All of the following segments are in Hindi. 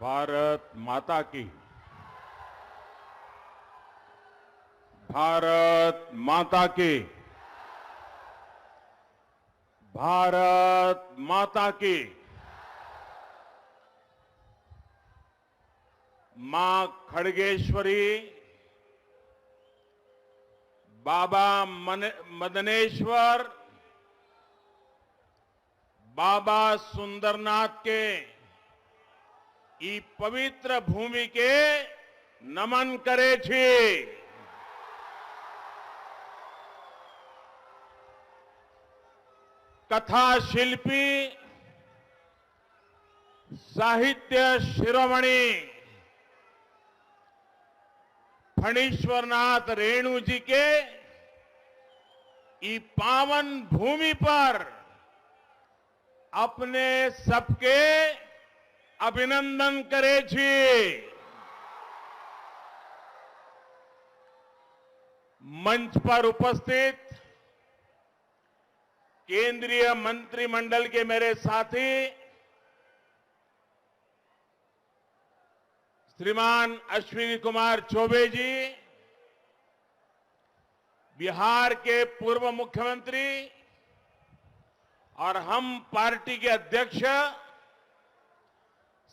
भारत माता की। भारत माता की। भारत माता की। मां खड़गेश्वरी, बाबा मदनेश्वर, बाबा सुंदरनाथ के ई पवित्र भूमि के नमन करे छी। कथा शिल्पी, साहित्य शिरोमणि फणीश्वरनाथ रेणु जी के ई पावन भूमि पर अपने सबके अभिनंदन करे छी। मंच पर उपस्थित केंद्रीय मंत्रिमंडल के मेरे साथी श्रीमान अश्विनी कुमार चौबे जी, बिहार के पूर्व मुख्यमंत्री और हम पार्टी के अध्यक्ष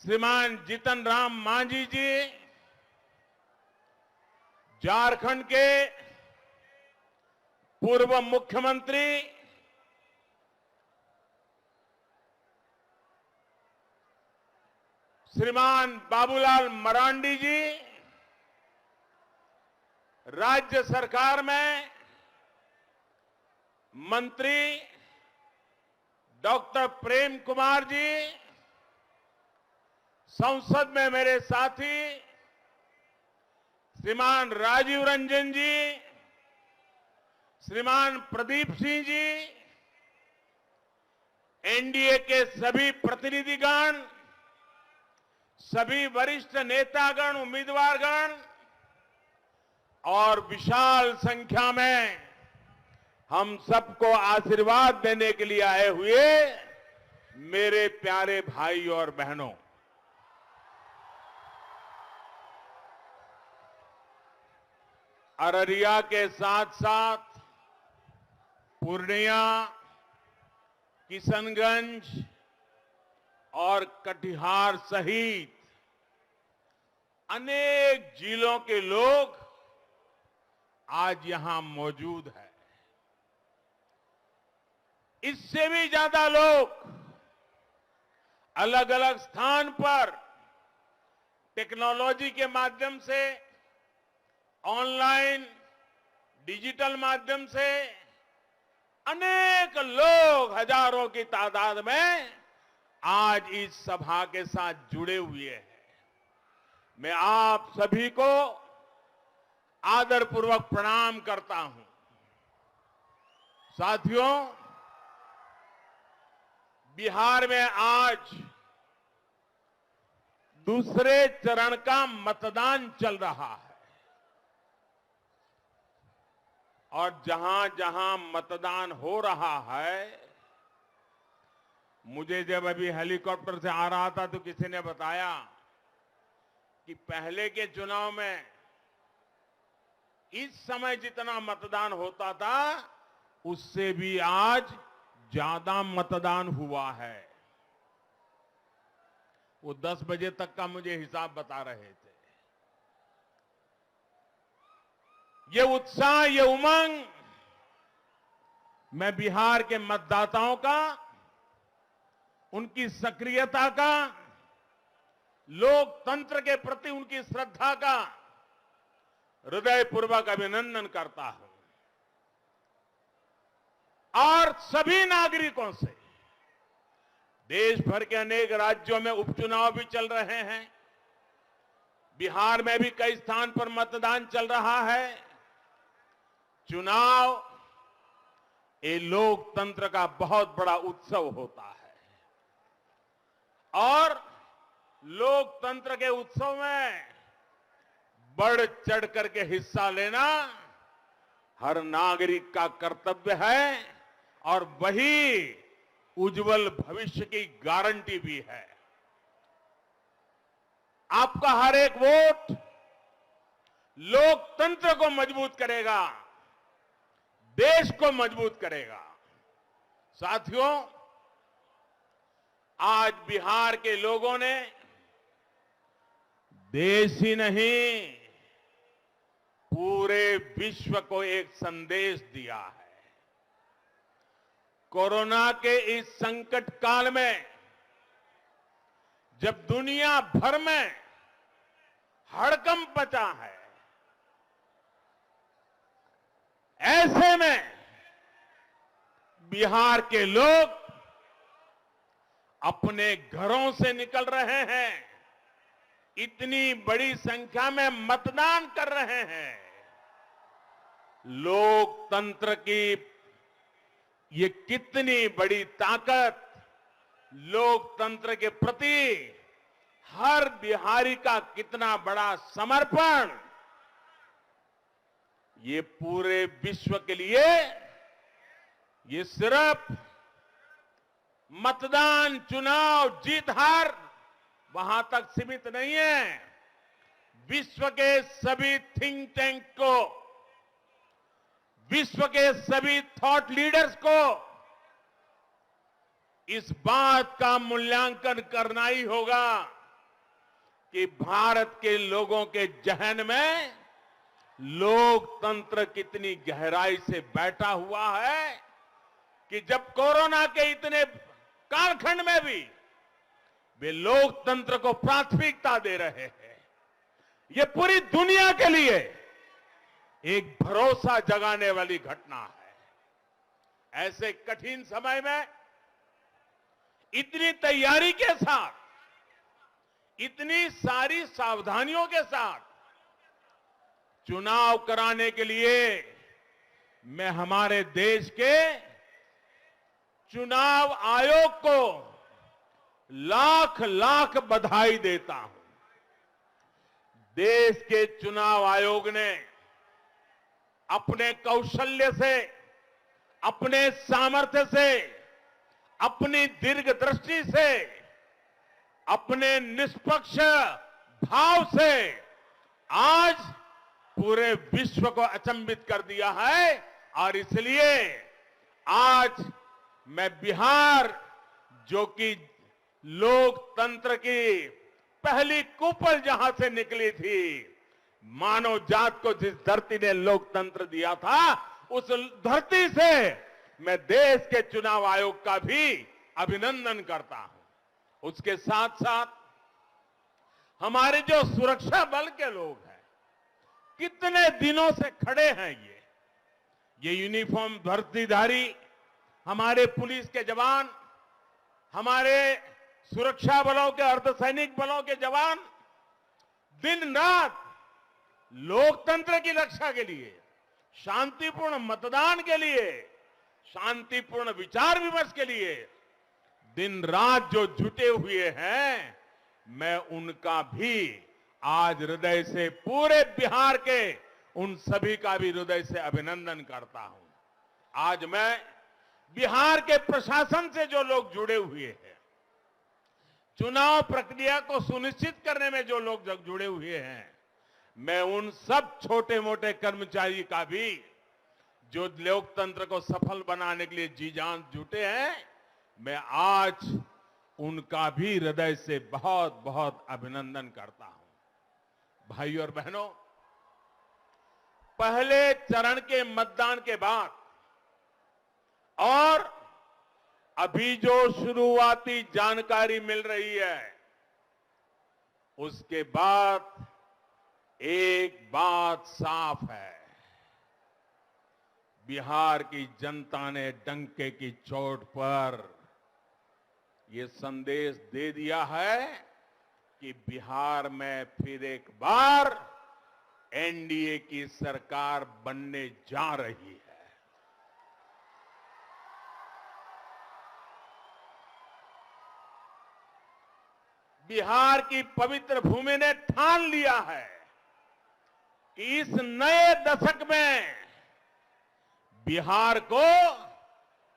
श्रीमान जीतन राम मांझी जी, झारखंड के पूर्व मुख्यमंत्री श्रीमान बाबूलाल मरांडी जी, राज्य सरकार में मंत्री डॉक्टर प्रेम कुमार जी, संसद में मेरे साथी श्रीमान राजीव रंजन जी, श्रीमान प्रदीप सिंह जी, एनडीए के सभी प्रतिनिधिगण, सभी वरिष्ठ नेतागण, उम्मीदवारगण और विशाल संख्या में हम सबको आशीर्वाद देने के लिए आए हुए मेरे प्यारे भाई और बहनों, अररिया के साथ साथ पूर्णिया, किशनगंज और कटिहार सहित अनेक जिलों के लोग आज यहां मौजूद हैं। इससे भी ज्यादा लोग अलग अलग स्थान पर टेक्नोलॉजी के माध्यम से, ऑनलाइन, डिजिटल माध्यम से अनेक लोग हजारों की तादाद में आज इस सभा के साथ जुड़े हुए हैं। मैं आप सभी को आदरपूर्वक प्रणाम करता हूं। साथियों, बिहार में आज दूसरे चरण का मतदान चल रहा है और जहां जहां मतदान हो रहा है, मुझे जब अभी हेलीकॉप्टर से आ रहा था तो किसी ने बताया कि पहले के चुनाव में इस समय जितना मतदान होता था उससे भी आज ज्यादा मतदान हुआ है। वो 10 बजे तक का मुझे हिसाब बता रहे थे। ये उत्साह, ये उमंग मैं बिहार के मतदाताओं का, उनकी सक्रियता का, लोकतंत्र के प्रति उनकी श्रद्धा का हृदयपूर्वक अभिनंदन करता हूं और सभी नागरिकों से, देश भर के अनेक राज्यों में उपचुनाव भी चल रहे हैं, बिहार में भी कई स्थान पर मतदान चल रहा है। चुनाव ये लोकतंत्र का बहुत बड़ा उत्सव होता है और लोकतंत्र के उत्सव में बढ़ चढ़ करके हिस्सा लेना हर नागरिक का कर्तव्य है और वही उज्जवल भविष्य की गारंटी भी है। आपका हर एक वोट लोकतंत्र को मजबूत करेगा, देश को मजबूत करेगा। साथियों, आज बिहार के लोगों ने देश ही नहीं, पूरे विश्व को एक संदेश दिया है। कोरोना के इस संकट काल में जब दुनिया भर में हड़कंप मचा है, ऐसे में बिहार के लोग अपने घरों से निकल रहे हैं, इतनी बड़ी संख्या में मतदान कर रहे हैं। लोकतंत्र की ये कितनी बड़ी ताकत, लोकतंत्र के प्रति हर बिहारी का कितना बड़ा समर्पण, ये पूरे विश्व के लिए ये सिर्फ मतदान, चुनाव, जीत हार वहां तक सीमित नहीं है। विश्व के सभी थिंक टैंक को, विश्व के सभी थॉट लीडर्स को इस बात का मूल्यांकन करना ही होगा कि भारत के लोगों के जहन में लोकतंत्र कितनी गहराई से बैठा हुआ है कि जब कोरोना के इतने कालखंड में भी वे लोकतंत्र को प्राथमिकता दे रहे हैं। ये पूरी दुनिया के लिए एक भरोसा जगाने वाली घटना है। ऐसे कठिन समय में इतनी तैयारी के साथ, इतनी सारी सावधानियों के साथ चुनाव कराने के लिए मैं हमारे देश के चुनाव आयोग को लाख लाख बधाई देता हूं। देश के चुनाव आयोग ने अपने कौशल्य से, अपने सामर्थ्य से, अपनी दीर्घदृष्टि से, अपने निष्पक्ष भाव से आज पूरे विश्व को अचंभित कर दिया है। और इसलिए आज मैं बिहार, जो कि लोकतंत्र की पहली कुपल जहां से निकली थी, मानव जात को जिस धरती ने लोकतंत्र दिया था, उस धरती से मैं देश के चुनाव आयोग का भी अभिनंदन करता हूं। उसके साथ साथ हमारे जो सुरक्षा बल के लोग हैं, कितने दिनों से खड़े हैं, ये यूनिफॉर्म वर्दीधारी हमारे पुलिस के जवान, हमारे सुरक्षा बलों के, अर्धसैनिक बलों के जवान दिन रात लोकतंत्र की रक्षा के लिए, शांतिपूर्ण मतदान के लिए, शांतिपूर्ण विचार विमर्श के लिए दिन रात जो जुटे हुए हैं, मैं उनका भी आज हृदय से, पूरे बिहार के उन सभी का भी हृदय से अभिनंदन करता हूं। आज मैं बिहार के प्रशासन से जो लोग जुड़े हुए हैं, चुनाव प्रक्रिया को सुनिश्चित करने में जो लोग जुड़े हुए हैं, मैं उन सब छोटे मोटे कर्मचारी का भी, जो लोकतंत्र को सफल बनाने के लिए जी जान जुटे हैं, मैं आज उनका भी हृदय से बहुत बहुत अभिनंदन करता हूं। भाई और बहनों, पहले चरण के मतदान के बाद और अभी जो शुरुआती जानकारी मिल रही है, उसके बाद एक बात साफ है, बिहार की जनता ने डंके की चोट पर यह संदेश दे दिया है कि बिहार में फिर एक बार एनडीए की सरकार बनने जा रही है। बिहार की पवित्र भूमि ने ठान लिया है कि इस नए दशक में बिहार को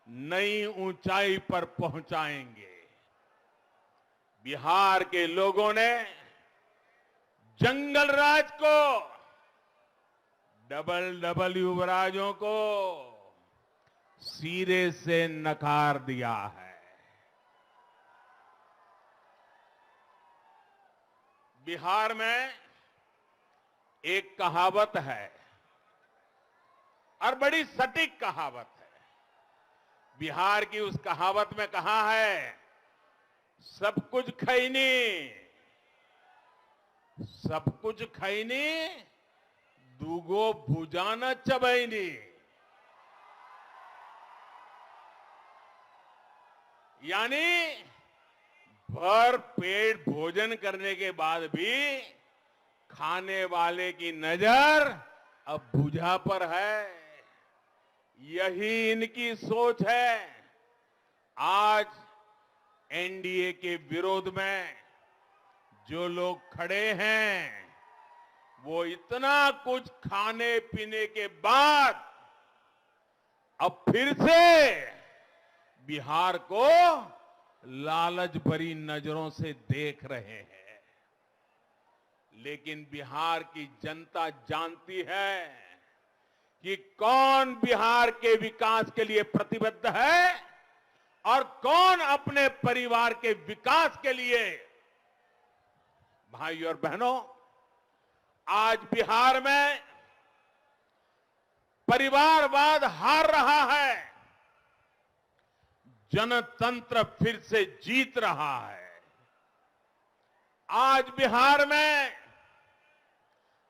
नई ऊंचाई पर पहुंचाएंगे। बिहार के लोगों ने जंगल राज को, डबल डबल युवराजों को सिरे से नकार दिया है। बिहार में एक कहावत है और बड़ी सटीक कहावत है। बिहार की उस कहावत में कहा है, सब कुछ खैनी, सब कुछ खैनी, दूगो भुजा न चबैनी। यानी भर पेट भोजन करने के बाद भी खाने वाले की नजर अब भुजा पर है। यही इनकी सोच है। आज एनडीए के विरोध में जो लोग खड़े हैं, वो इतना कुछ खाने पीने के बाद अब फिर से बिहार को लालच भरी नजरों से देख रहे हैं। लेकिन बिहार की जनता जानती है कि कौन बिहार के विकास के लिए प्रतिबद्ध है और कौन अपने परिवार के विकास के लिए। भाइयों और बहनों, आज बिहार में परिवारवाद हार रहा है, जनतंत्र फिर से जीत रहा है। आज बिहार में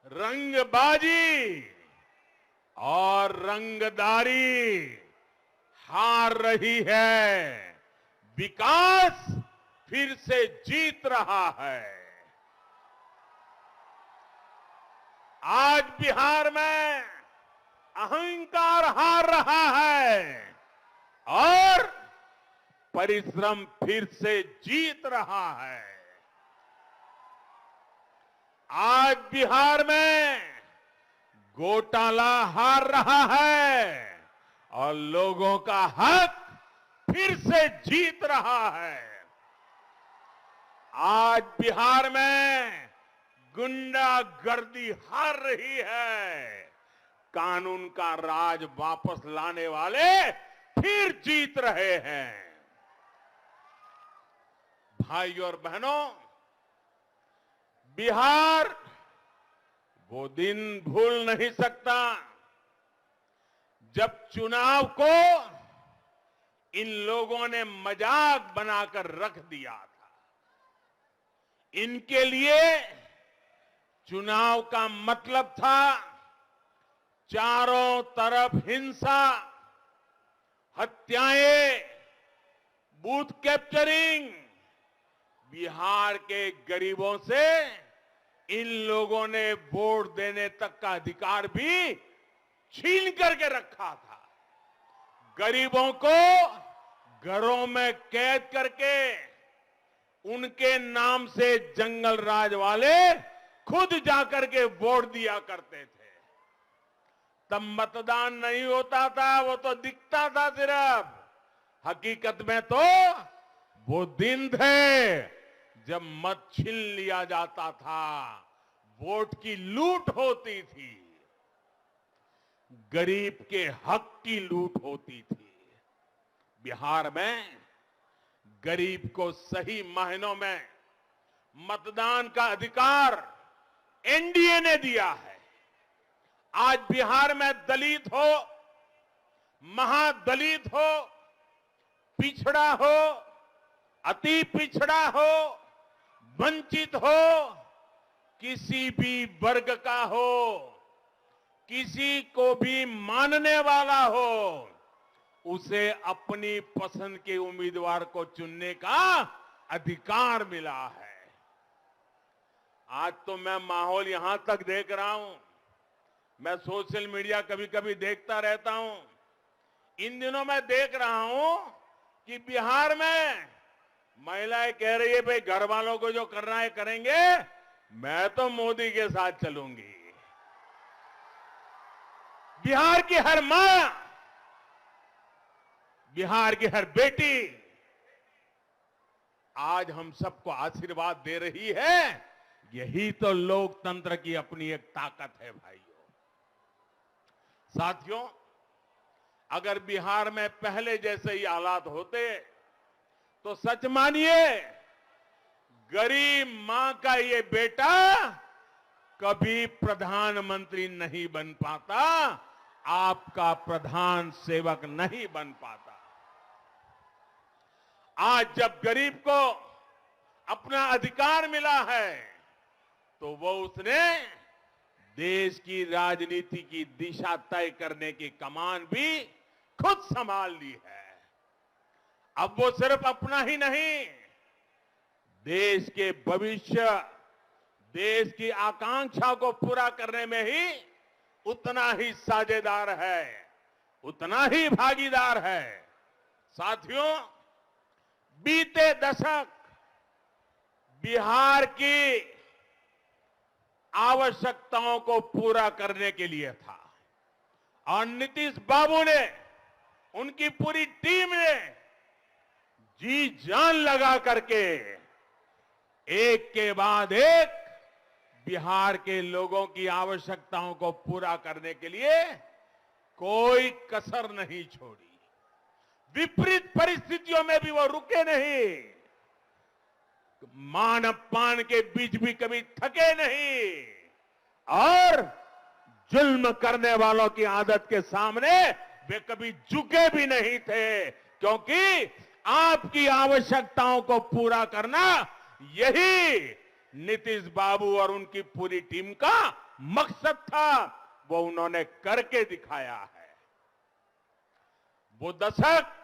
रंगबाजी और रंगदारी हार रही है, विकास फिर से जीत रहा है। आज बिहार में अहंकार हार रहा है और परिश्रम फिर से जीत रहा है। आज बिहार में घोटाला हार रहा है और लोगों का हक फिर से जीत रहा है। आज बिहार में गुंडागर्दी हार रही है, कानून का राज वापस लाने वाले फिर जीत रहे हैं। भाइयों और बहनों, बिहार वो दिन भूल नहीं सकता जब चुनाव को इन लोगों ने मजाक बनाकर रख दिया था। इनके लिए चुनाव का मतलब था चारों तरफ हिंसा, हत्याएं, बूथ कैप्चरिंग। बिहार के गरीबों से इन लोगों ने वोट देने तक का अधिकार भी छीन करके रखा था। गरीबों को घरों में कैद करके उनके नाम से जंगल राज वाले खुद जाकर के वोट दिया करते थे। तब मतदान नहीं होता था, वो तो दिखता था सिर्फ। हकीकत में तो वो दिन थे जब मत छीन लिया जाता था, वोट की लूट होती थी, गरीब के हक की लूट होती थी। बिहार में गरीब को सही मायनों में मतदान का अधिकार एनडीए ने दिया है। आज बिहार में दलित हो, महादलित हो, पिछड़ा हो, अति पिछड़ा हो, वंचित हो, किसी भी वर्ग का हो, किसी को भी मानने वाला हो, उसे अपनी पसंद के उम्मीदवार को चुनने का अधिकार मिला है। आज तो मैं माहौल यहां तक देख रहा हूं, मैं सोशल मीडिया कभी कभी देखता रहता हूं। इन दिनों मैं देख रहा हूं कि बिहार में महिलाएं कह रही है, भाई घर वालों को जो करना है करेंगे, मैं तो मोदी के साथ चलूंगी। बिहार की हर मां, बिहार की हर बेटी आज हम सबको आशीर्वाद दे रही है, यही तो लोकतंत्र की अपनी एक ताकत है भाइयों। साथियों, अगर बिहार में पहले जैसे ही हालात होते तो सच मानिए गरीब मां का ये बेटा कभी प्रधानमंत्री नहीं बन पाता, आपका प्रधान सेवक नहीं बन पाता। आज जब गरीब को अपना अधिकार मिला है तो वो उसने देश की राजनीति की दिशा तय करने की कमान भी खुद संभाल ली है। अब वो सिर्फ अपना ही नहीं, देश के भविष्य, देश की आकांक्षा को पूरा करने में ही उतना ही साझेदार है, उतना ही भागीदार है। साथियों, बीते दशक बिहार की आवश्यकताओं को पूरा करने के लिए था और नीतीश बाबू ने, उनकी पूरी टीम ने जी जान लगा करके एक के बाद एक बिहार के लोगों की आवश्यकताओं को पूरा करने के लिए कोई कसर नहीं छोड़ी। विपरीत परिस्थितियों में भी वो रुके नहीं, मान अपमान के बीच भी कभी थके नहीं और जुल्म करने वालों की आदत के सामने वे कभी झुके भी नहीं थे, क्योंकि आपकी आवश्यकताओं को पूरा करना यही नीतीश बाबू और उनकी पूरी टीम का मकसद था। वो उन्होंने करके दिखाया है। वो दशक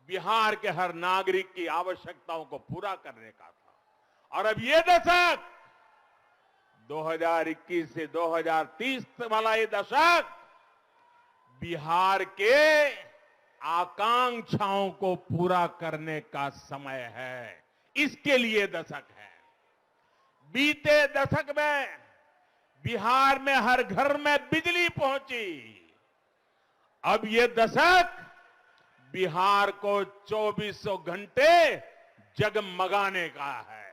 बिहार के हर नागरिक की आवश्यकताओं को पूरा करने का था और अब ये दशक 2021 से 2030 वाला ये दशक बिहार के आकांक्षाओं को पूरा करने का समय है। इसके लिए दशक है। बीते दशक में बिहार में हर घर में बिजली पहुंची। अब ये दशक बिहार को 2400 घंटे जगमगाने का है।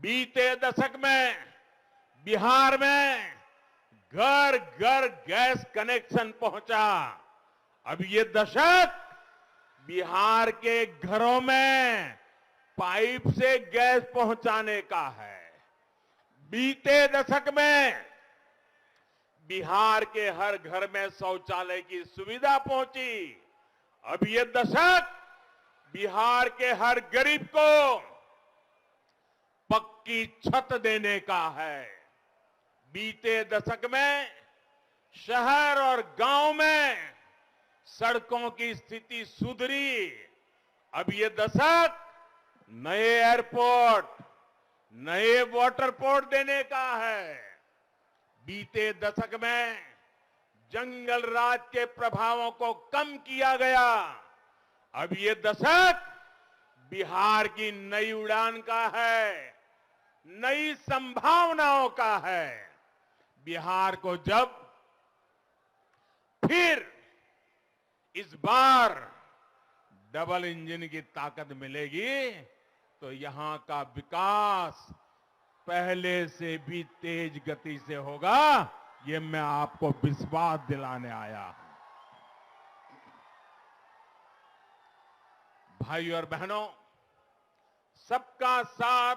बीते दशक में बिहार में घर घर गैस कनेक्शन पहुंचा। अब ये दशक बिहार के घरों में पाइप से गैस पहुंचाने का है। बीते दशक में बिहार के हर घर में शौचालय की सुविधा पहुंची। अब ये दशक बिहार के हर गरीब को पक्की छत देने का है। बीते दशक में शहर और गांव में सड़कों की स्थिति सुधरी। अब ये दशक नए एयरपोर्ट, नए वाटर पोर्ट देने का है। बीते दशक में जंगल राज के प्रभावों को कम किया गया। अब ये दशक बिहार की नई उड़ान का है, नई संभावनाओं का है। बिहार को जब फिर इस बार डबल इंजन की ताकत मिलेगी तो यहां का विकास पहले से भी तेज गति से होगा, ये मैं आपको विश्वास दिलाने आया हूं। भाइयों और बहनों, सबका साथ,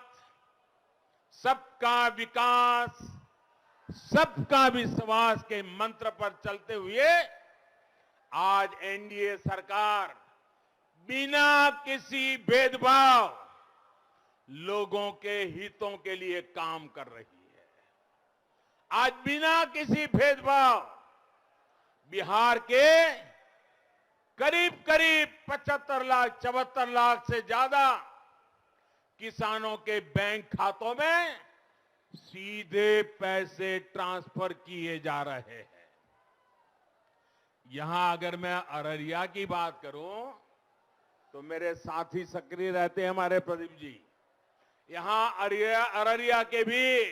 सबका विकास, सबका विश्वास के मंत्र पर चलते हुए आज एनडीए सरकार बिना किसी भेदभाव लोगों के हितों के लिए काम कर रही है। आज बिना किसी भेदभाव बिहार के करीब करीब 75 लाख 74 लाख से ज्यादा किसानों के बैंक खातों में सीधे पैसे ट्रांसफर किए जा रहे हैं। यहां अगर मैं अररिया की बात करूं तो मेरे साथी सक्रिय रहते हैं हमारे प्रदीप जी। यहां अररिया के भी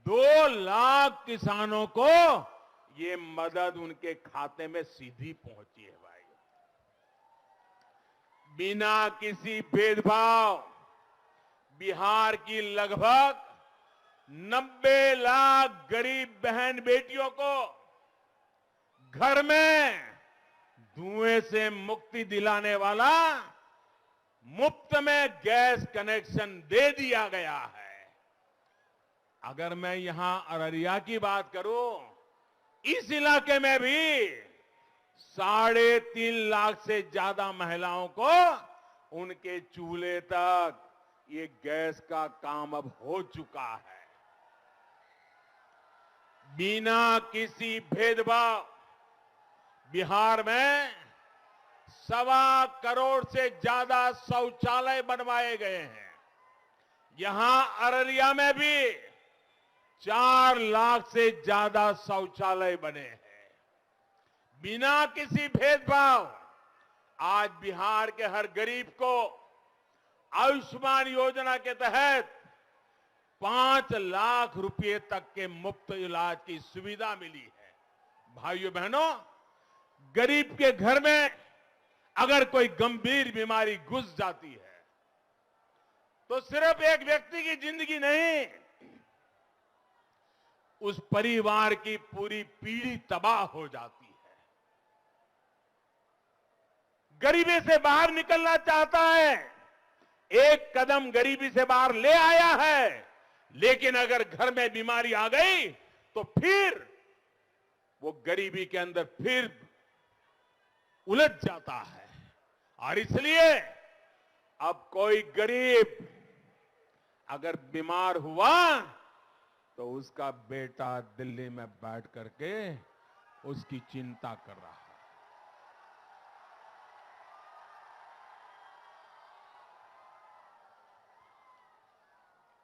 2 लाख किसानों को ये मदद उनके खाते में सीधी पहुंची है भाई। बिना किसी भेदभाव बिहार की लगभग 90 लाख गरीब बहन बेटियों को घर में धुएं से मुक्ति दिलाने वाला मुफ्त में गैस कनेक्शन दे दिया गया है। अगर मैं यहां अररिया की बात करूं, इस इलाके में भी 3.5 लाख से ज्यादा महिलाओं को उनके चूल्हे तक ये गैस का काम अब हो चुका है। बिना किसी भेदभाव बिहार में 1.25 करोड़ से ज्यादा शौचालय बनवाए गए हैं। यहां अररिया में भी 4 लाख से ज्यादा शौचालय बने हैं। बिना किसी भेदभाव आज बिहार के हर गरीब को आयुष्मान योजना के तहत 5 लाख रुपए तक के मुफ्त इलाज की सुविधा मिली है। भाइयों बहनों, गरीब के घर में अगर कोई गंभीर बीमारी घुस जाती है तो सिर्फ एक व्यक्ति की जिंदगी नहीं, उस परिवार की पूरी पीढ़ी तबाह हो जाती है। गरीबी से बाहर निकलना चाहता है, एक कदम गरीबी से बाहर ले आया है, लेकिन अगर घर में बीमारी आ गई तो फिर वो गरीबी के अंदर फिर उलझ जाता है। और इसलिए अब कोई गरीब अगर बीमार हुआ तो उसका बेटा दिल्ली में बैठ करके उसकी चिंता कर रहा है।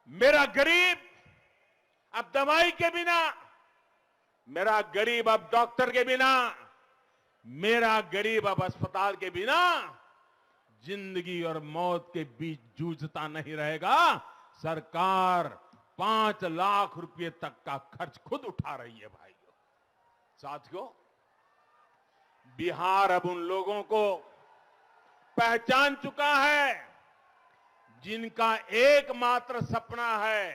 मेरा गरीब अब दवाई के बिना, मेरा गरीब अब डॉक्टर के बिना, मेरा गरीब अब अस्पताल के बिना जिंदगी और मौत के बीच जूझता नहीं रहेगा। सरकार 5 लाख रुपए तक का खर्च खुद उठा रही है। भाइयों साथियों, बिहार अब उन लोगों को पहचान चुका है जिनका एकमात्र सपना है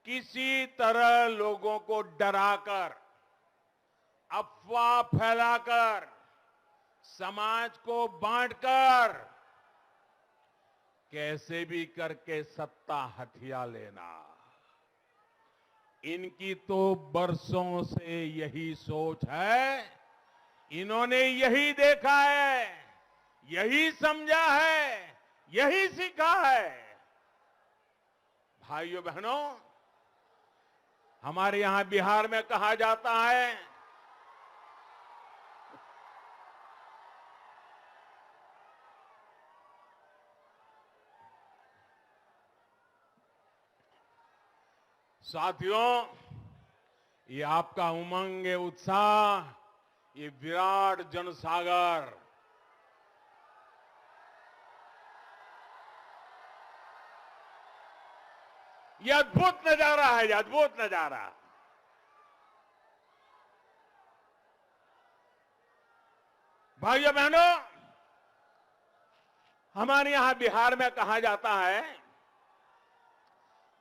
किसी तरह लोगों को डराकर, अफवाह फैलाकर, समाज को बांटकर कैसे भी करके सत्ता हथिया लेना। इनकी तो बरसों से यही सोच है। इन्होंने यही देखा है, यही समझा है, यही सीखा है। भाइयों बहनों, हमारे यहां बिहार में कहा जाता है, साथियों, ये आपका उमंग, ये उत्साह, ये विराट जनसागर, ये अद्भुत नजारा है, ये अद्भुत नजारा। भाइयों बहनों, हमारे यहां बिहार में कहा जाता है,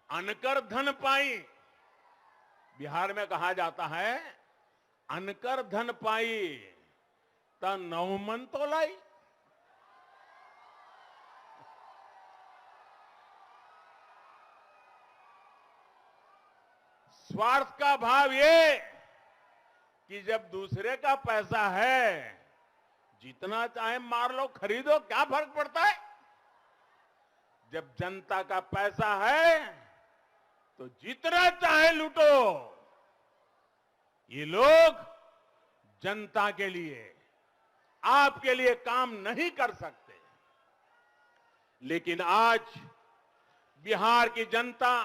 अनकर धन पाई। बिहार में कहा जाता है, अनकर धन पाई त 9 मन तो लाई। स्वार्थ का भाव ये कि जब दूसरे का पैसा है, जितना चाहे मार लो, खरीदो, क्या फर्क पड़ता है। जब जनता का पैसा है तो जितना चाहे लूटो। ये लोग जनता के लिए, आपके लिए काम नहीं कर सकते। लेकिन आज बिहार की जनता,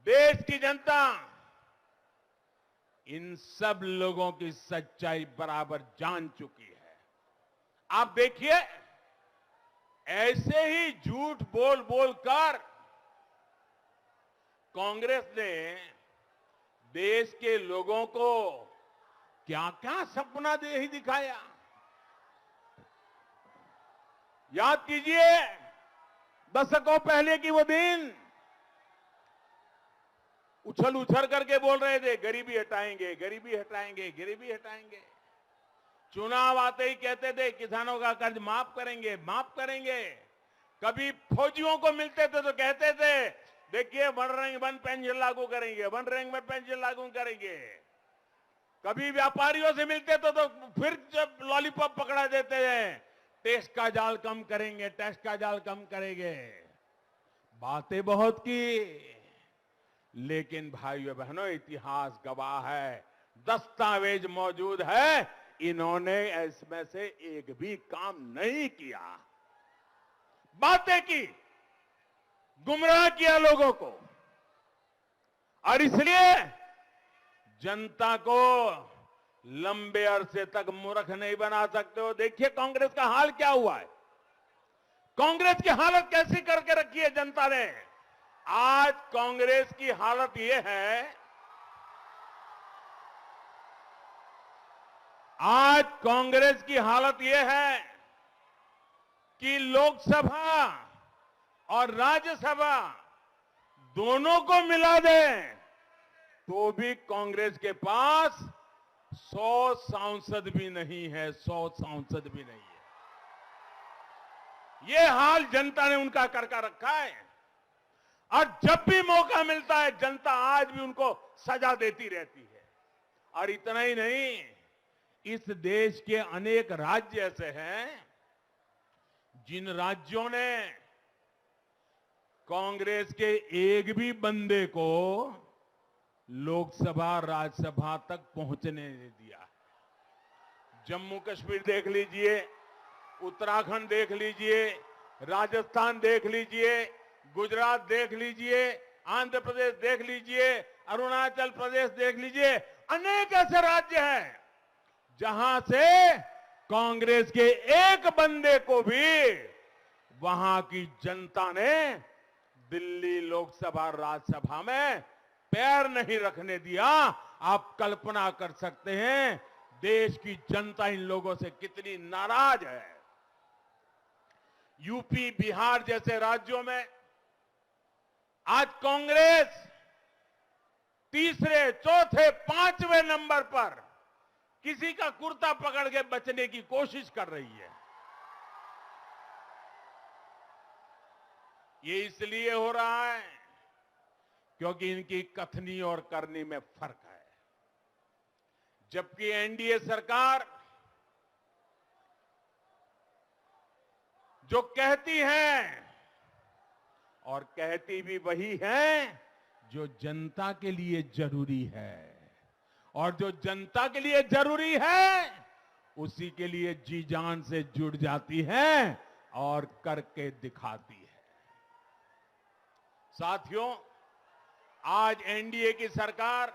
देश की जनता इन सब लोगों की सच्चाई बराबर जान चुकी है। आप देखिए, ऐसे ही झूठ बोल बोलकर कांग्रेस ने देश के लोगों को क्या क्या सपना दे ही दिखाया। याद कीजिए, दशकों पहले की वो दिन उछल उछल करके बोल रहे थे गरीबी हटाएंगे, गरीबी हटाएंगे, गरीबी हटाएंगे। चुनाव आते ही कहते थे किसानों का कर्ज माफ करेंगे, माफ करेंगे। कभी फौजियों को मिलते थे तो कहते थे देखिए वन पेंशन लागू करेंगे, वन रैंक में पेंशन लागू करेंगे। कभी व्यापारियों से मिलते तो फिर जब लॉलीपॉप पकड़ा देते हैं, टैक्स का जाल कम करेंगे, टैक्स का जाल कम करेंगे। बातें बहुत की, लेकिन भाइयों बहनों इतिहास गवाह है, दस्तावेज मौजूद है, इन्होंने इसमें से एक भी काम नहीं किया। बातें की, गुमराह किया लोगों को, और इसलिए जनता को लंबे अरसे तक मूर्ख नहीं बना सकते हो। देखिए कांग्रेस का हाल क्या हुआ है, कांग्रेस की हालत कैसी करके रखी है जनता ने। आज कांग्रेस की हालत यह है, आज कांग्रेस की हालत यह है कि लोकसभा और राज्यसभा दोनों को मिला दें तो भी कांग्रेस के पास 100 सांसद भी नहीं है, 100 सांसद भी नहीं है। यह हाल जनता ने उनका करके रखा है, और जब भी मौका मिलता है जनता आज भी उनको सजा देती रहती है। और इतना ही नहीं, इस देश के अनेक राज्य ऐसे हैं जिन राज्यों ने कांग्रेस के एक भी बंदे को लोकसभा राज्यसभा तक पहुंचने नहीं दिया। जम्मू कश्मीर देख लीजिए, उत्तराखंड देख लीजिए, राजस्थान देख लीजिए, गुजरात देख लीजिए, आंध्र प्रदेश देख लीजिए, अरुणाचल प्रदेश देख लीजिए। अनेक ऐसे राज्य हैं जहां से कांग्रेस के एक बंदे को भी वहां की जनता ने दिल्ली लोकसभा राज्यसभा में पैर नहीं रखने दिया। आप कल्पना कर सकते हैं देश की जनता इन लोगों से कितनी नाराज है। यूपी, बिहार जैसे राज्यों में आज कांग्रेस तीसरे, चौथे, पांचवें नंबर पर किसी का कुर्ता पकड़ के बचने की कोशिश कर रही है। ये इसलिए हो रहा है क्योंकि इनकी कथनी और करनी में फर्क है। जबकि एनडीए सरकार जो कहती है, और कहती भी वही है जो जनता के लिए जरूरी है, और जो जनता के लिए जरूरी है उसी के लिए जी जान से जुड़ जाती है और करके दिखाती है। साथियों, आज एनडीए की सरकार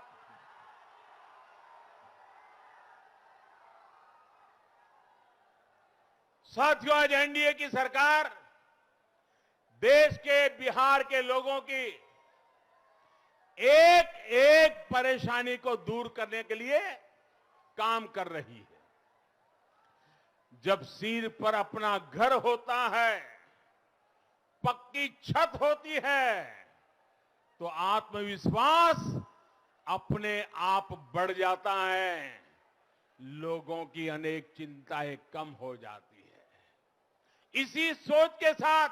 देश के, बिहार के लोगों की एक एक परेशानी को दूर करने के लिए काम कर रही है। जब सिर पर अपना घर होता है, पक्की छत होती है, तो आत्मविश्वास अपने आप बढ़ जाता है, लोगों की अनेक चिंताएं कम हो जाती है। इसी सोच के साथ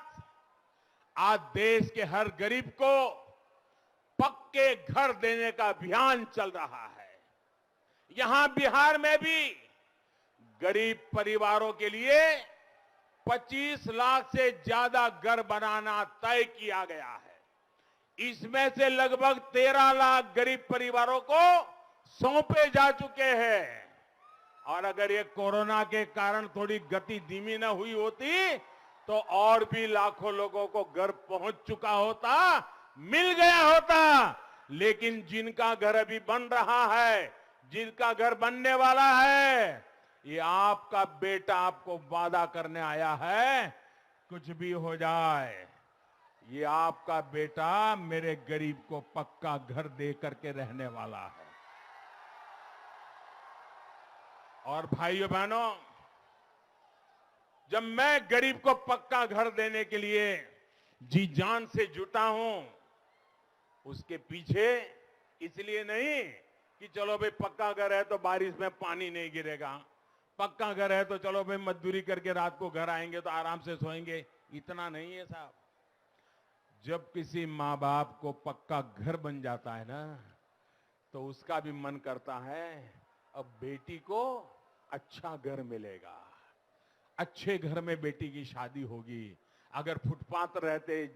आज देश के हर गरीब को पक्के घर देने का अभियान चल रहा है। यहां बिहार में भी गरीब परिवारों के लिए 25 लाख से ज्यादा घर बनाना तय किया गया है। इसमें से लगभग 13 लाख गरीब परिवारों को सौंपे जा चुके हैं। और अगर ये कोरोना के कारण थोड़ी गति धीमी न हुई होती तो और भी लाखों लोगों को घर पहुंच चुका होता, मिल गया होता। लेकिन जिनका घर अभी बन रहा है, जिनका घर बनने वाला है, ये आपका बेटा आपको वादा करने आया है, कुछ भी हो जाए ये आपका बेटा मेरे गरीब को पक्का घर दे करके रहने वाला है। और भाइयों बहनों, जब मैं गरीब को पक्का घर देने के लिए जी जान से जुटा हूं, उसके पीछे इसलिए नहीं कि चलो भाई पक्का घर है तो बारिश में पानी नहीं गिरेगा, पक्का घर है तो चलो भाई मजदूरी करके रात को घर आएंगे तो आराम से सोएंगे, इतना नहीं है साहब। जब किसी माँ बाप को पक्का घर बन जाता है ना, तो उसका भी मन करता है अब बेटी को अच्छा घर मिलेगा, अच्छे घर में बेटी की शादी होगी। अगर फुटपाथ रहते,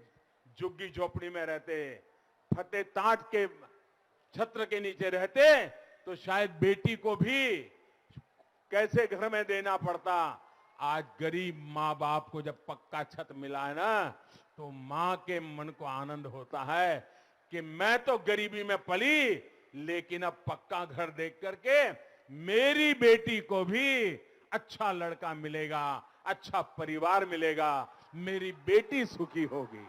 झुग्गी झोपड़ी में रहते, फटे टाट के छत्र के नीचे रहते, तो शायद बेटी को भी कैसे घर में देना पड़ता। आज गरीब माँ बाप को जब पक्का छत मिला है ना, तो माँ के मन को आनंद होता है कि मैं तो गरीबी में पली, लेकिन अब पक्का घर देख करके मेरी बेटी को भी अच्छा लड़का मिलेगा, अच्छा परिवार मिलेगा, मेरी बेटी सुखी होगी।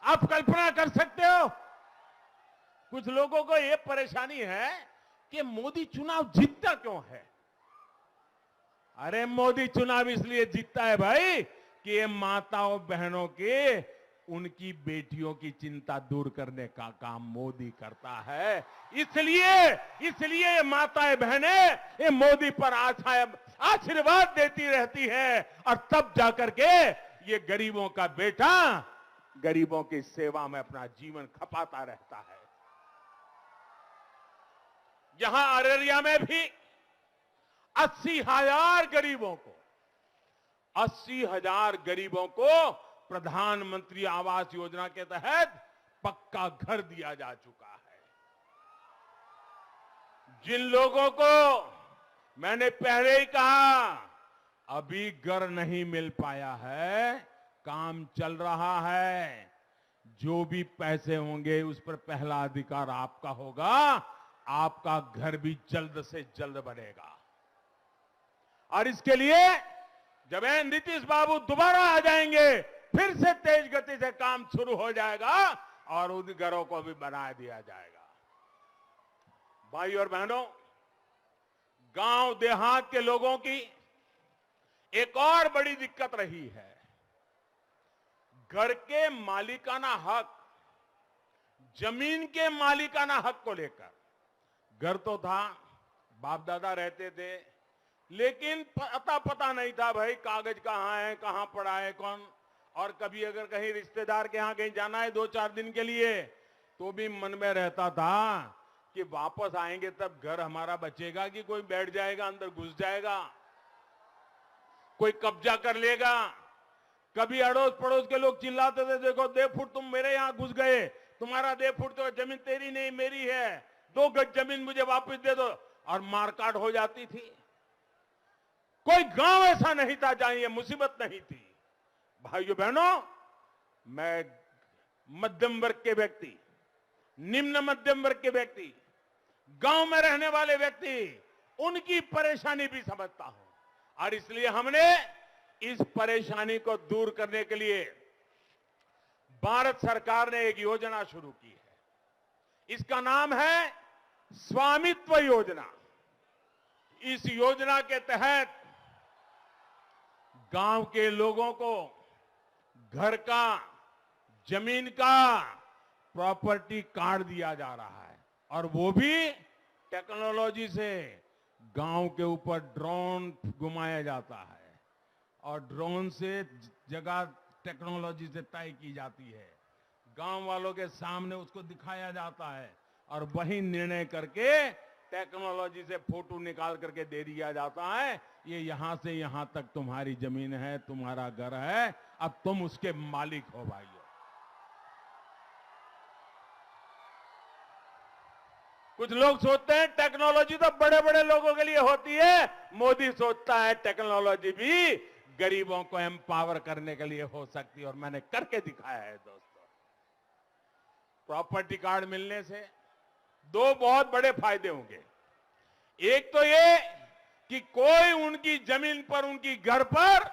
आप कल्पना कर सकते हो, कुछ लोगों को यह परेशानी है कि मोदी चुनाव जीतता क्यों है। अरे मोदी चुनाव इसलिए जीतता है भाई कि ये माताओं बहनों के, उनकी बेटियों की चिंता दूर करने का काम मोदी करता है। इसलिए माताएं बहनें ये मोदी पर आशीर्वाद देती रहती है, और तब जाकर के ये गरीबों का बेटा गरीबों की सेवा में अपना जीवन खपाता रहता है। यहां अररिया में भी 80,000 गरीबों को प्रधानमंत्री आवास योजना के तहत पक्का घर दिया जा चुका है। जिन लोगों को मैंने पहले ही कहा अभी घर नहीं मिल पाया है, काम चल रहा है, जो भी पैसे होंगे उस पर पहला अधिकार आपका होगा, आपका घर भी जल्द से जल्द बनेगा। और इसके लिए जब नीतीश बाबू दोबारा आ जाएंगे, फिर से तेज गति से काम शुरू हो जाएगा और उन घरों को भी बना दिया जाएगा। भाई और बहनों, गांव देहात के लोगों की एक और बड़ी दिक्कत रही है, घर के मालिकाना हक, जमीन के मालिकाना हक को लेकर। घर तो था, बाप दादा रहते थे, लेकिन पता नहीं था भाई कागज कहां है, कहां पड़ा है कौन। और कभी अगर कहीं रिश्तेदार के यहां कहीं जाना है 2-4 दिन के लिए, तो भी मन में रहता था कि वापस आएंगे तब घर हमारा बचेगा कि कोई बैठ जाएगा, अंदर घुस जाएगा, कोई कब्जा कर लेगा। कभी अड़ोस पड़ोस के लोग चिल्लाते थे, देखो 2 फुट तुम मेरे यहां घुस गए, तुम्हारा 2 फुट तो जमीन तेरी नहीं मेरी है, 2 गज जमीन मुझे वापस दे दो, और मारकाट हो जाती थी। कोई गांव ऐसा नहीं था जहां ये मुसीबत नहीं थी। भाइयों बहनों, मैं मध्यम वर्ग के व्यक्ति, निम्न मध्यम वर्ग के व्यक्ति, गांव में रहने वाले व्यक्ति, उनकी परेशानी भी समझता हूं। और इसलिए हमने इस परेशानी को दूर करने के लिए भारत सरकार ने एक योजना शुरू की है। इसका नाम है स्वामित्व योजना। इस योजना के तहत गांव के लोगों को घर का, जमीन का प्रॉपर्टी कार्ड दिया जा रहा है, और वो भी टेक्नोलॉजी से। गांव के ऊपर ड्रोन घुमाया जाता है और ड्रोन से जगह टेक्नोलॉजी से तय की जाती है, गांव वालों के सामने उसको दिखाया जाता है, और वही निर्णय करके टेक्नोलॉजी से फोटो निकाल करके दे दिया जाता है, ये यहां से यहां तक तुम्हारी जमीन है, तुम्हारा घर है, अब तुम उसके मालिक हो। भाइयों, कुछ लोग सोचते हैं टेक्नोलॉजी तो बड़े बड़े लोगों के लिए होती है, मोदी सोचता है टेक्नोलॉजी भी गरीबों को एम्पावर करने के लिए हो सकती है, और मैंने करके दिखाया है। दोस्तों, प्रॉपर्टी कार्ड मिलने से 2 बहुत बड़े फायदे होंगे। एक तो ये कि कोई उनकी जमीन पर, उनकी घर पर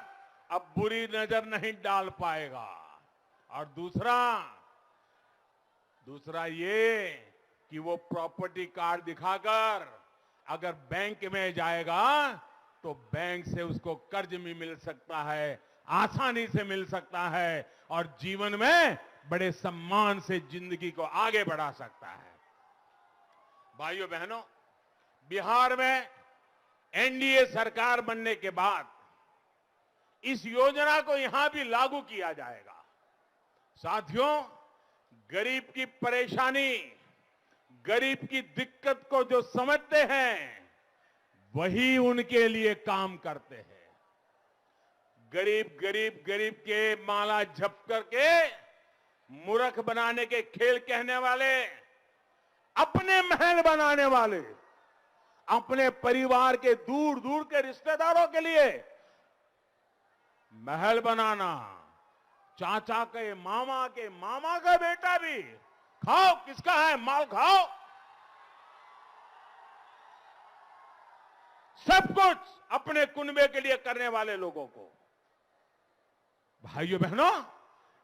अब बुरी नजर नहीं डाल पाएगा, और दूसरा ये कि वो प्रॉपर्टी कार्ड दिखाकर अगर बैंक में जाएगा तो बैंक से उसको कर्ज भी मिल सकता है, आसानी से मिल सकता है और जीवन में बड़े सम्मान से जिंदगी को आगे बढ़ा सकता है। भाइयों बहनों, बिहार में एनडीए सरकार बनने के बाद इस योजना को यहां भी लागू किया जाएगा। साथियों, गरीब की परेशानी, गरीब की दिक्कत को जो समझते हैं वही उनके लिए काम करते हैं। गरीब गरीब गरीब के माला झप करके मूर्ख बनाने के खेल कहने वाले, अपने महल बनाने वाले, अपने परिवार के दूर दूर के रिश्तेदारों के लिए महल बनाना, चाचा के मामा का बेटा भी, खाओ किसका है माल खाओ, सब कुछ अपने कुनबे के लिए करने वाले लोगों को, भाइयों बहनों,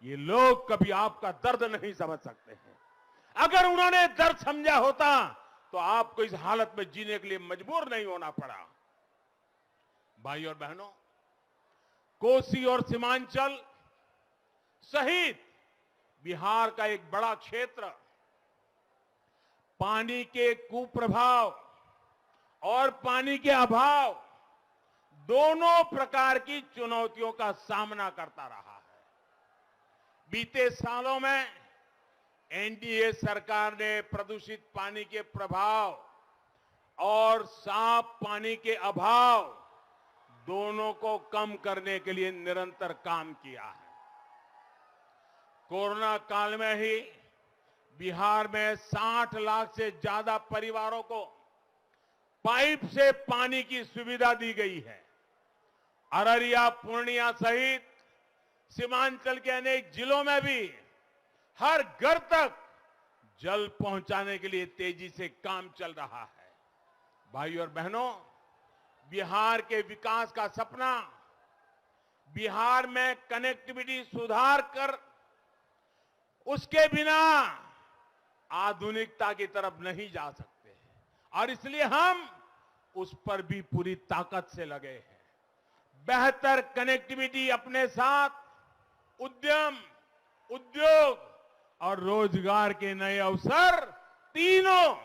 ये लोग कभी आपका दर्द नहीं समझ सकते हैं। अगर उन्होंने दर्द समझा होता तो आपको इस हालत में जीने के लिए मजबूर नहीं होना पड़ा। भाइयों और बहनों, कोसी और सीमांचल सहित बिहार का एक बड़ा क्षेत्र पानी के कुप्रभाव और पानी के अभाव दोनों प्रकार की चुनौतियों का सामना करता रहा है। बीते सालों में एनडीए सरकार ने प्रदूषित पानी के प्रभाव और साफ पानी के अभाव दोनों को कम करने के लिए निरंतर काम किया है। कोरोना काल में ही बिहार में 60 लाख से ज्यादा परिवारों को पाइप से पानी की सुविधा दी गई है। अररिया, पूर्णिया सहित सीमांचल के अनेक जिलों में भी हर घर तक जल पहुंचाने के लिए तेजी से काम चल रहा है। भाइयों और बहनों, बिहार के विकास का सपना, बिहार में कनेक्टिविटी सुधार कर उसके बिना आधुनिकता की तरफ नहीं जा सकते और इसलिए हम उस पर भी पूरी ताकत से लगे हैं। बेहतर कनेक्टिविटी अपने साथ उद्यम, उद्योग और रोजगार के नए अवसर तीनों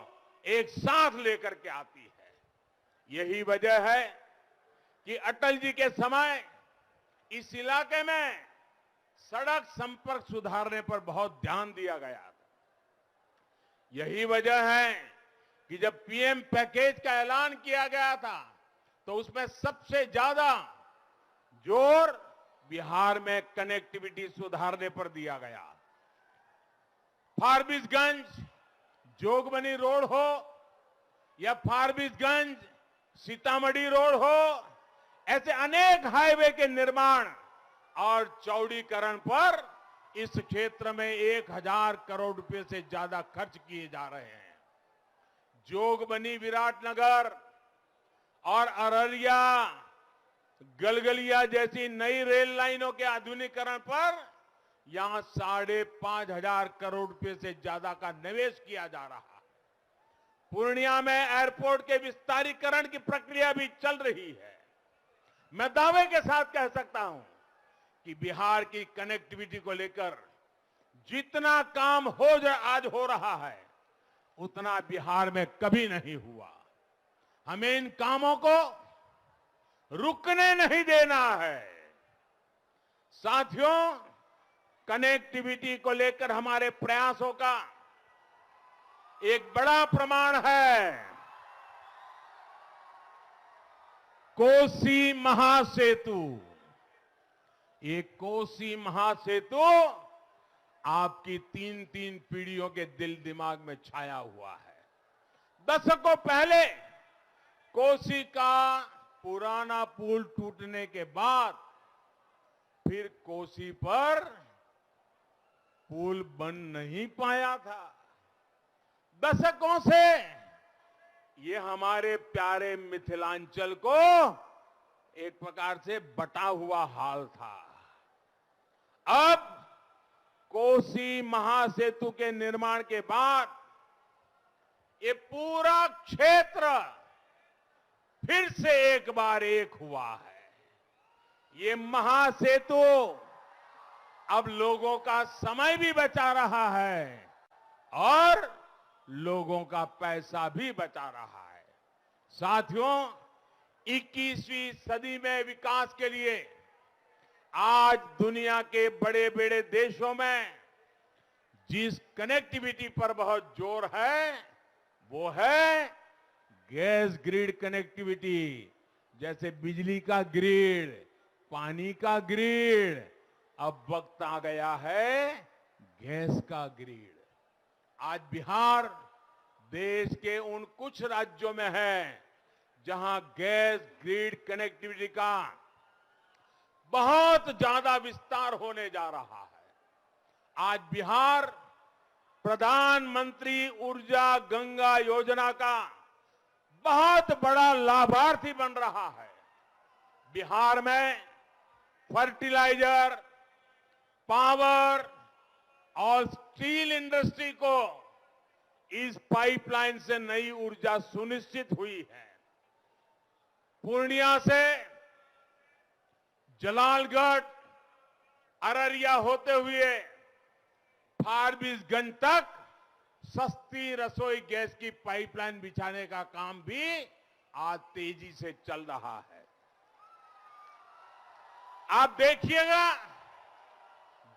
एक साथ लेकर के आती है। यही वजह है कि अटल जी के समय इस इलाके में सड़क संपर्क सुधारने पर बहुत ध्यान दिया गया था। यही वजह है कि जब पीएम पैकेज का ऐलान किया गया था तो उसमें सबसे ज्यादा जोर बिहार में कनेक्टिविटी सुधारने पर दिया गया। फारबिसगंज जोगबनी रोड हो या फारबिसगंज सीतामढ़ी रोड हो, ऐसे अनेक हाईवे के निर्माण और चौड़ीकरण पर इस क्षेत्र में 1000 करोड़ रुपए से ज्यादा खर्च किए जा रहे हैं। जोगबनी, विराटनगर और अररिया, गलगलिया जैसी नई रेल लाइनों के आधुनिकीकरण पर यहां 5,500 करोड़ रुपए से ज्यादा का निवेश किया जा रहा है। पूर्णिया में एयरपोर्ट के विस्तारीकरण की प्रक्रिया भी चल रही है। मैं दावे के साथ कह सकता हूं कि बिहार की कनेक्टिविटी को लेकर जितना काम आज हो रहा है उतना बिहार में कभी नहीं हुआ। हमें इन कामों को रुकने नहीं देना है। साथियों, कनेक्टिविटी को लेकर हमारे प्रयासों का एक बड़ा प्रमाण है कोसी महासेतु। ये कोसी महासेतु आपकी 3-3 पीढ़ियों के दिल दिमाग में छाया हुआ है। दशकों पहले कोसी का पुराना पुल टूटने के बाद फिर कोसी पर पुल बन नहीं पाया था। दशकों से ये हमारे प्यारे मिथिलांचल को एक प्रकार से बटा हुआ हाल था। अब कोसी महासेतु के निर्माण के बाद ये पूरा क्षेत्र फिर से एक बार एक हुआ है। ये महासेतु अब लोगों का समय भी बचा रहा है और लोगों का पैसा भी बचा रहा है। साथियों, 21वीं सदी में विकास के लिए आज दुनिया के बड़े बड़े देशों में जिस कनेक्टिविटी पर बहुत जोर है वो है गैस ग्रिड कनेक्टिविटी। जैसे बिजली का ग्रिड, पानी का ग्रिड, अब वक्त आ गया है गैस का ग्रिड। आज बिहार देश के उन कुछ राज्यों में है जहां गैस ग्रिड कनेक्टिविटी का बहुत ज्यादा विस्तार होने जा रहा है। आज बिहार प्रधानमंत्री ऊर्जा गंगा योजना का बहुत बड़ा लाभार्थी बन रहा है। बिहार में फर्टिलाइजर, पावर और स्टील इंडस्ट्री को इस पाइपलाइन से नई ऊर्जा सुनिश्चित हुई है। पूर्णिया से जलालगढ़, अररिया होते हुए फारबिसगंज तक सस्ती रसोई गैस की पाइपलाइन बिछाने का काम भी आज तेजी से चल रहा है। आप देखिएगा,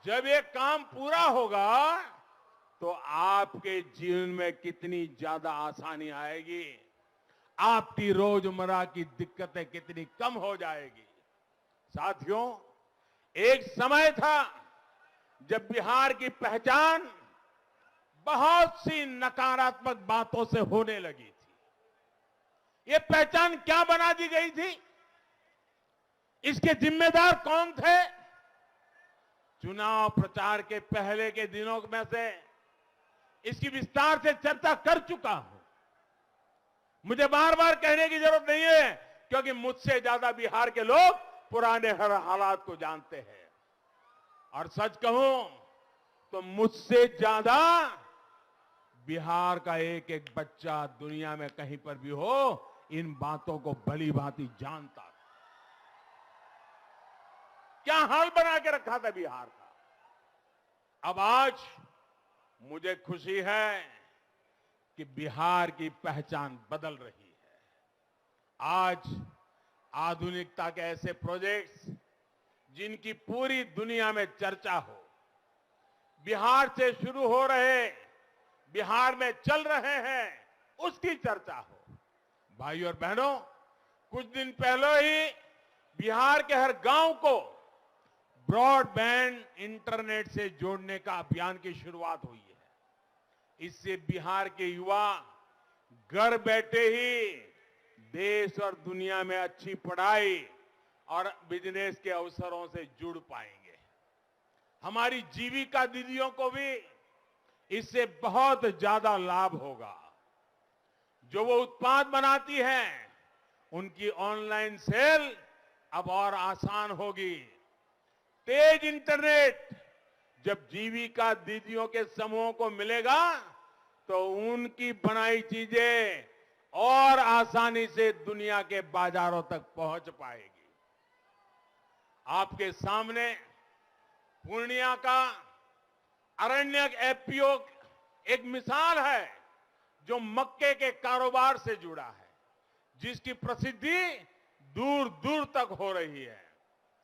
जब ये काम पूरा होगा तो आपके जीवन में कितनी ज्यादा आसानी आएगी, आपकी रोजमर्रा की दिक्कतें कितनी कम हो जाएगी। साथियों, एक समय था जब बिहार की पहचान बहुत सी नकारात्मक बातों से होने लगी थी। ये पहचान क्या बना दी गई थी? इसके जिम्मेदार कौन थे? चुनाव प्रचार के पहले के दिनों में से इसकी विस्तार से चर्चा कर चुका हूं। मुझे बार बार कहने की जरूरत नहीं है, क्योंकि मुझसे ज्यादा बिहार के लोग पुराने हर हालात को जानते हैं। और सच कहूं तो मुझसे ज्यादा बिहार का एक एक बच्चा दुनिया में कहीं पर भी हो इन बातों को भली भांति जानता था। क्या हाल बना के रखा था बिहार का। अब आज मुझे खुशी है कि बिहार की पहचान बदल रही है। आज आधुनिकता के ऐसे प्रोजेक्ट्स जिनकी पूरी दुनिया में चर्चा हो, बिहार से शुरू हो रहे, बिहार में चल रहे हैं, उसकी चर्चा हो। भाइयों और बहनों, कुछ दिन पहले ही बिहार के हर गांव को ब्रॉडबैंड इंटरनेट से जोड़ने का अभियान की शुरुआत हुई है। इससे बिहार के युवा घर बैठे ही देश और दुनिया में अच्छी पढ़ाई और बिजनेस के अवसरों से जुड़ पाएंगे। हमारी जीविका दीदियों को भी इससे बहुत ज्यादा लाभ होगा। जो वो उत्पाद बनाती हैं, उनकी ऑनलाइन सेल अब और आसान होगी। तेज इंटरनेट जब जीविका दीदियों के समूहों को मिलेगा तो उनकी बनाई चीजें और आसानी से दुनिया के बाजारों तक पहुंच पाएगी। आपके सामने पूर्णिया का अरण्यक एफपीओ एक मिसाल है, जो मक्के के कारोबार से जुड़ा है, जिसकी प्रसिद्धि दूर दूर तक हो रही है।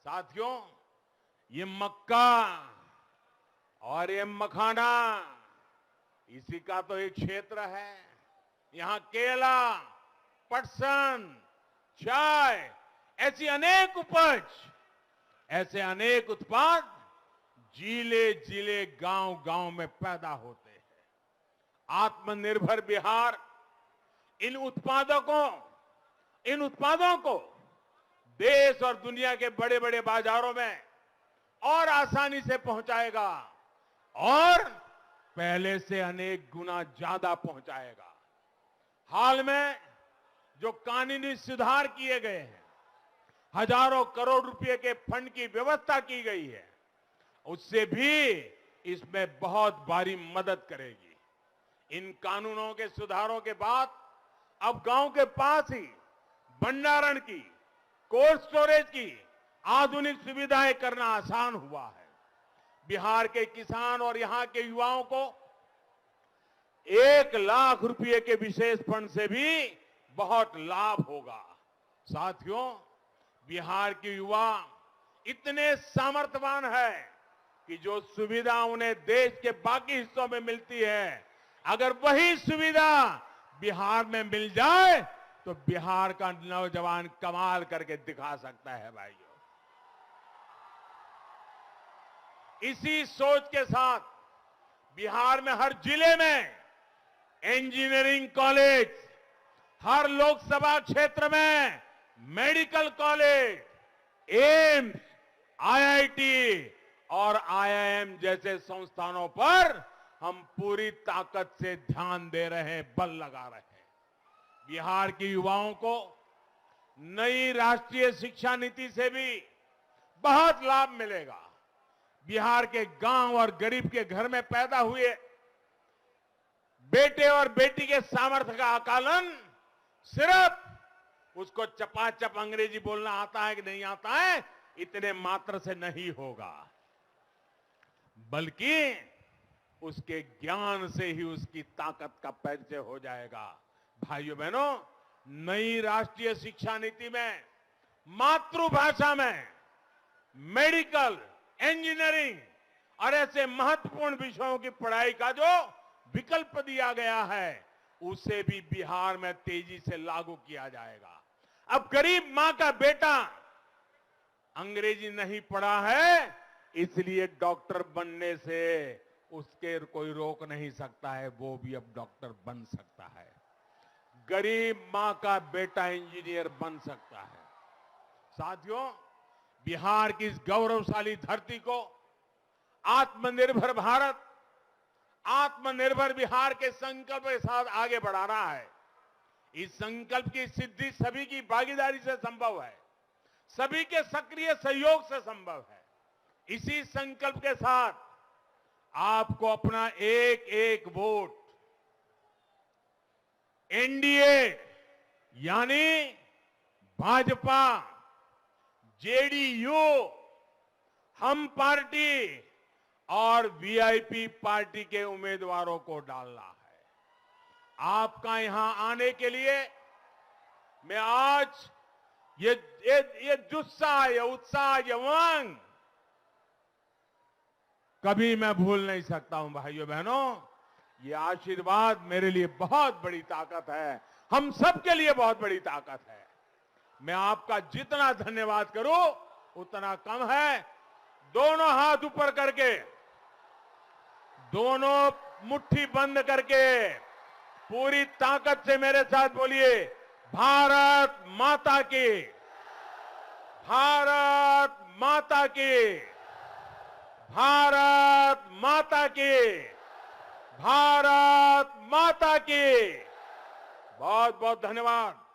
साथियों, ये मक्का और ये मखाना इसी का तो एक क्षेत्र है। यहां केला, पटसन, चाय, ऐसी अनेक उपज, ऐसे अनेक उत्पाद जिले जिले गांव गांव में पैदा होते हैं। आत्मनिर्भर बिहार इन उत्पादों को देश और दुनिया के बड़े बड़े बाजारों में और आसानी से पहुंचाएगा और पहले से अनेक गुना ज्यादा पहुंचाएगा। हाल में जो कानूनी सुधार किए गए हैं, हजारों करोड़ रुपए के फंड की व्यवस्था की गई है, उससे भी इसमें बहुत भारी मदद करेगी। इन कानूनों के सुधारों के बाद अब गांव के पास ही भंडारण की, कोल्ड स्टोरेज की आधुनिक सुविधाएं करना आसान हुआ है। बिहार के किसान और यहां के युवाओं को 1 लाख रुपए के विशेष फंड से भी बहुत लाभ होगा। साथियों, बिहार के युवा इतने सामर्थ्यवान है कि जो सुविधा उन्हें देश के बाकी हिस्सों में मिलती है, अगर वही सुविधा बिहार में मिल जाए तो बिहार का नौजवान कमाल करके दिखा सकता है भाइयों। इसी सोच के साथ बिहार में हर जिले में इंजीनियरिंग कॉलेज, हर लोकसभा क्षेत्र में मेडिकल कॉलेज, एम्स, आईआईटी और आईआईएम जैसे संस्थानों पर हम पूरी ताकत से ध्यान दे रहे हैं, बल लगा रहे हैं। बिहार के युवाओं को नई राष्ट्रीय शिक्षा नीति से भी बहुत लाभ मिलेगा। बिहार के गांव और गरीब के घर में पैदा हुए बेटे और बेटी के सामर्थ्य का आकलन सिर्फ उसको चपाचप अंग्रेजी बोलना आता है कि नहीं आता है, इतने मात्र से नहीं होगा, बल्कि उसके ज्ञान से ही उसकी ताकत का परिचय हो जाएगा। भाइयों बहनों, नई राष्ट्रीय शिक्षा नीति में मातृभाषा में मेडिकल, इंजीनियरिंग और ऐसे महत्वपूर्ण विषयों की पढ़ाई का जो विकल्प दिया गया है, उसे भी बिहार में तेजी से लागू किया जाएगा। अब गरीब मां का बेटा अंग्रेजी नहीं पढ़ा है, इसलिए डॉक्टर बनने से उसके कोई रोक नहीं सकता है, वो भी अब डॉक्टर बन सकता है। गरीब मां का बेटा इंजीनियर बन सकता है। साथियों, बिहार की इस गौरवशाली धरती को आत्मनिर्भर भारत, आत्मनिर्भर बिहार के संकल्प के साथ आगे बढ़ा रहा है। इस संकल्प की सिद्धि सभी की भागीदारी से संभव है, सभी के सक्रिय सहयोग से संभव है। इसी संकल्प के साथ आपको अपना एक एक वोट एनडीए यानी भाजपा, जेडीयू, हम पार्टी और वीआईपी पार्टी के उम्मीदवारों को डालना है। आपका यहां आने के लिए मैं आज ये जुस्सा, ये उत्साह, ये उमंग कभी मैं भूल नहीं सकता हूं। भाइयों बहनों, ये आशीर्वाद मेरे लिए बहुत बड़ी ताकत है, हम सबके लिए बहुत बड़ी ताकत है। मैं आपका जितना धन्यवाद करूं उतना कम है। दोनों हाथ ऊपर करके, दोनों मुट्ठी बंद करके पूरी ताकत से मेरे साथ बोलिए, भारत माता की, भारत माता की, भारत माता की, भारत माता की। बहुत बहुत धन्यवाद।